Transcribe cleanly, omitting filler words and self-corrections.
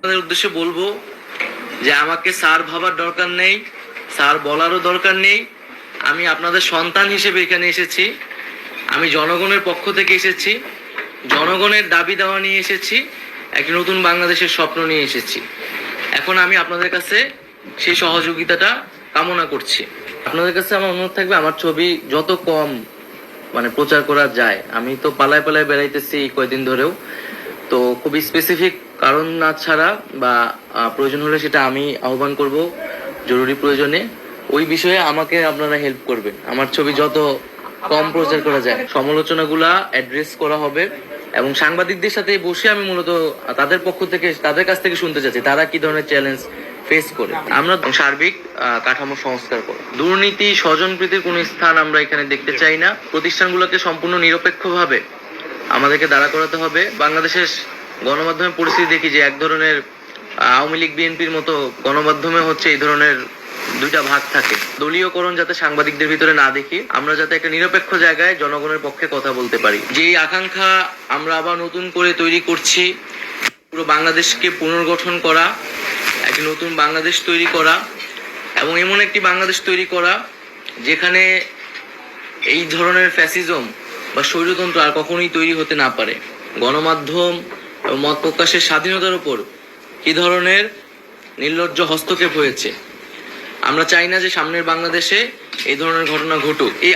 আপনাদের উদ্দেশ্যে বলবো যে আমাকে স্যার ভাবার দরকার নেই, স্যার বলারও দরকার নেই। আমি আপনাদের সন্তান হিসেবে এখানে এসেছি। আমি জনগণের পক্ষ থেকে এসেছি, জনগণের দাবি দেওয়া নিয়ে এসেছি, একটি নতুন বাংলাদেশের স্বপ্ন নিয়ে এসেছি। এখন আমি আপনাদের কাছে সেই সহযোগিতাটা কামনা করছি। আপনাদের কাছে আমার অনুরোধ থাকবে, আমার ছবি যত কম প্রচার করা যায়। আমি তো পালায় পালায় বেড়াইতেছি কয়েকদিন ধরেও, তো খুবই স্পেসিফিক কারণ না ছাড়া বা প্রয়োজন হলে সেটা আমি আহ্বান করব জরুরি প্রয়োজনে। ওই বিষয়ে আমাকে আপনারা হেল্প করবেন, আমার ছবি যত কম প্রচার করা যায়। সমালোচনাগুলা অ্যাড্রেস করা হবে এবং সাংবাদিকদের সাথে বসে আমি মূলত তাদের পক্ষ থেকে, তাদের কাছ থেকে শুনতে চাচ্ছি তারা কি ধরনের চ্যালেঞ্জ ফেস করে। আমরা সার্বিক কাঠামো সংস্কার করব। দুর্নীতি, স্বজনপ্রীতির কোনো স্থান আমরা এখানে দেখতে চাই না। প্রতিষ্ঠানগুলোকে সম্পূর্ণ নিরপেক্ষভাবে আমাদেরকে দাঁড়া করাতে হবে। বাংলাদেশের গণমাধ্যমের পরিস্থিতি দেখি যে এক ধরনের আওয়ামী লীগ বিএনপির মতো গণমাধ্যমে হচ্ছে এই ধরনের দুইটা ভাগ থাকে। দলীয়করণ যাতে সাংবাদিকদের ভিতরে না দেখি, আমরা যাতে একটা নিরপেক্ষ জায়গায় জনগণের পক্ষে কথা বলতে পারি। যেই আকাঙ্ক্ষা আমরা আবার নতুন করে তৈরি করছি, পুরো বাংলাদেশকে পুনর্গঠন করা, একটি নতুন বাংলাদেশ তৈরি করা এবং এমন একটি বাংলাদেশ তৈরি করা যেখানে এই ধরনের ফ্যাসিজম বা স্বৈরতন্ত্র আর কখনোই তৈরি হতে না পারে। গণমাধ্যম এবং মত প্রকাশের স্বাধীনতার উপর কি ধরনের নির্লজ্জ হস্তক্ষেপ হয়েছে, আমরা চাই না যে সামনের বাংলাদেশে এই ধরনের ঘটনা ঘটুক। এই